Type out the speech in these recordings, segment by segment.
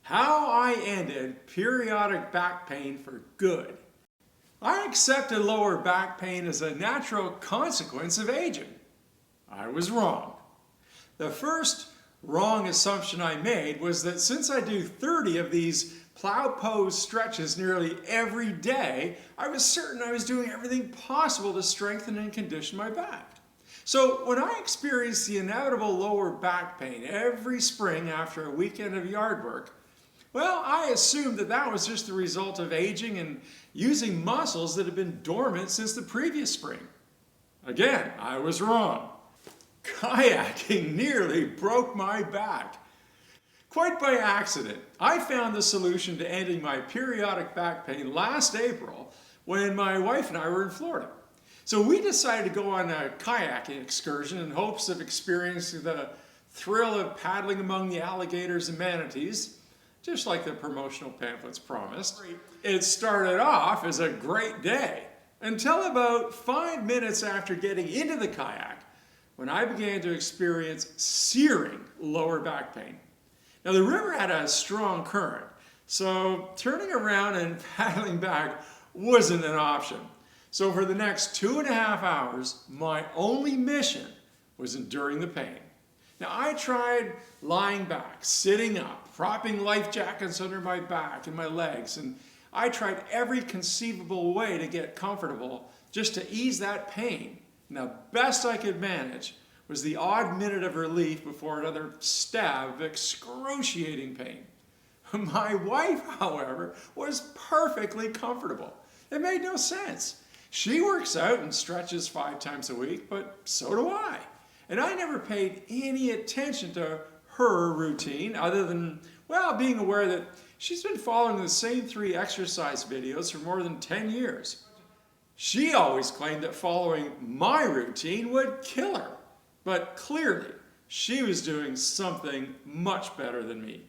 How I ended periodic back pain for good. I accepted lower back pain as a natural consequence of aging. I was wrong. The first wrong assumption I made was that since I do 30 of these plough-pose stretches nearly every day, I was certain I was doing everything possible to strengthen and condition my back. So when I experienced the inevitable lower back pain every spring after a weekend of yard work, well, I assumed that that was just the result of aging and using muscles that had been dormant since the previous spring. Again, I was wrong. Kayaking nearly broke my back. Quite by accident, I found the solution to ending my periodic back pain last April when my wife and I were in Florida. So we decided to go on a kayaking excursion in hopes of experiencing the thrill of paddling among the alligators and manatees, just like the promotional pamphlets promised. It started off as a great day until about 5 minutes after getting into the kayak when I began to experience searing lower back pain. Now the river had a strong current, so turning around and paddling back wasn't an option. So for the next 2.5 hours, my only mission was enduring the pain. Now I tried lying back, sitting up, propping life jackets under my back and my legs, and I tried every conceivable way to get comfortable just to ease that pain. And the best I could manage was the odd minute of relief before another stab of excruciating pain. My wife, however, was perfectly comfortable. It made no sense. She works out and stretches 5 times a week, but so do I. And I never paid any attention to her routine other than, well, being aware that she's been following the same 3 exercise videos for more than 10 years. She always claimed that following my routine would kill her, but clearly she was doing something much better than me.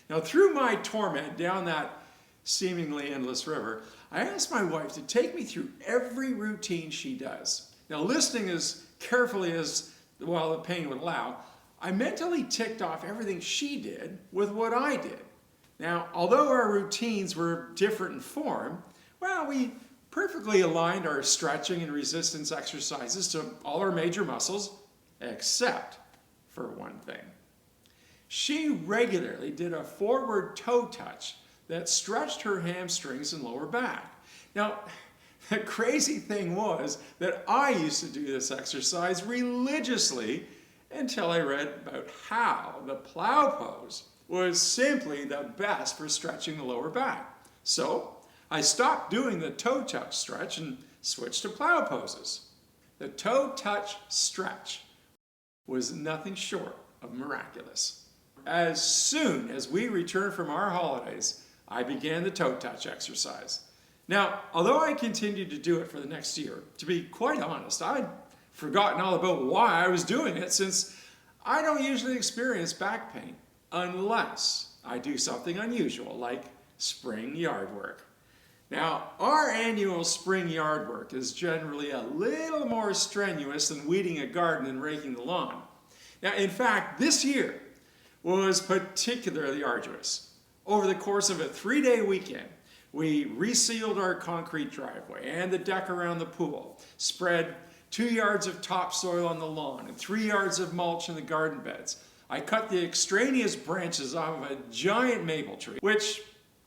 Now, through my torment down that seemingly endless river, I asked my wife to take me through every routine she does. Now, listening as carefully as the pain would allow, I mentally ticked off everything she did with what I did. Now, although our routines were different in form, well, we perfectly aligned our stretching and resistance exercises to all our major muscles, except for one thing. She regularly did a forward toe touch that stretched her hamstrings and lower back. Now, the crazy thing was that I used to do this exercise religiously until I read about how the plough pose was simply the best for stretching the lower back. So I stopped doing the toe touch stretch and switched to plough poses. The toe touch stretch was nothing short of miraculous. As soon as we returned from our holidays, I began the toe touch exercise. Now, although I continued to do it for the next year, to be quite honest, I'd forgotten all about why I was doing it, since I don't usually experience back pain unless I do something unusual, like spring yard work. Now, our annual spring yard work is generally a little more strenuous than weeding a garden and raking the lawn. Now, in fact, this year was particularly arduous. Over the course of a 3-day weekend, we resealed our concrete driveway and the deck around the pool, spread 2 yards of topsoil on the lawn and 3 yards of mulch in the garden beds. I cut the extraneous branches off of a giant maple tree, which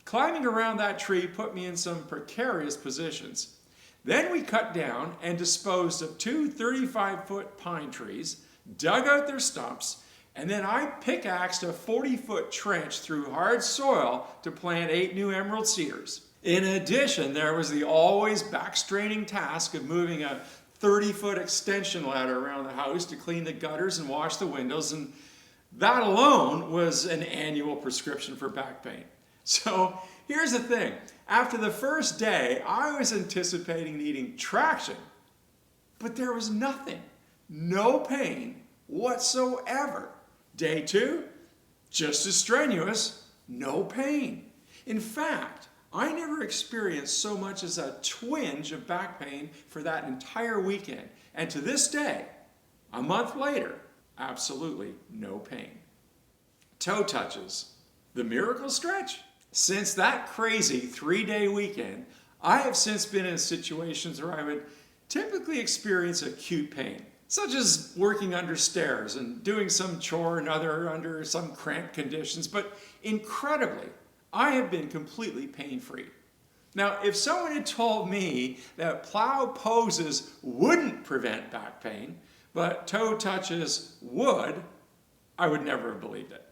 climbing around that tree put me in some precarious positions. Then we cut down and disposed of 2 35-foot pine trees, dug out their stumps, and then I pickaxed a 40-foot trench through hard soil to plant 8 new emerald cedars. In addition, there was the always back-straining task of moving a 30-foot extension ladder around the house to clean the gutters and wash the windows, and that alone was an annual prescription for back pain. So here's the thing. After the first day, I was anticipating needing traction, but there was nothing. No pain whatsoever. Day 2, just as strenuous, no pain. In fact, I never experienced so much as a twinge of back pain for that entire weekend. And to this day, a month later, absolutely no pain. Toe touches, The miracle stretch? Since that crazy 3-day weekend, I have since been in situations where I would typically experience acute pain, such as working under stairs and doing some chore or another under some cramped conditions, but incredibly, I have been completely pain-free. Now, if someone had told me that plough poses wouldn't prevent back pain, but toe touches would, I would never have believed it.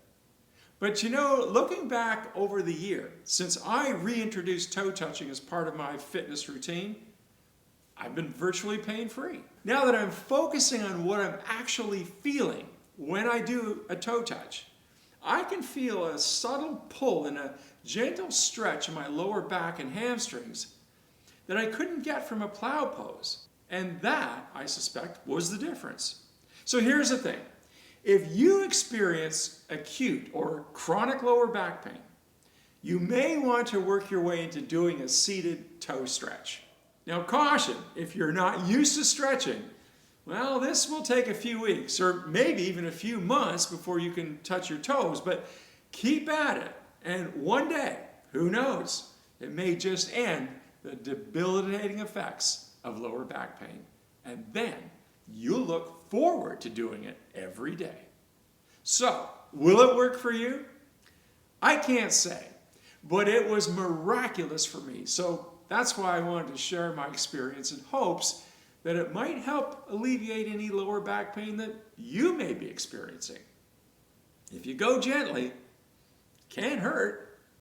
But you know, looking back over the year, since I reintroduced toe touching as part of my fitness routine, I've been virtually pain-free. Now that I'm focusing on what I'm actually feeling when I do a toe touch, I can feel a subtle pull and a gentle stretch in my lower back and hamstrings that I couldn't get from a plough pose. And that, I suspect, was the difference. So here's the thing. If you experience acute or chronic lower back pain, you may want to work your way into doing a seated toe stretch. Now caution, if you're not used to stretching, well, this will take a few weeks or maybe even a few months before you can touch your toes, but keep at it. And one day, who knows, it may just end the debilitating effects of lower back pain. And then you'll look forward to doing it every day. So, will it work for you? I can't say, but it was miraculous for me. So that's why I wanted to share my experience in hopes that it might help alleviate any lower back pain that you may be experiencing. If you go gently, can't hurt.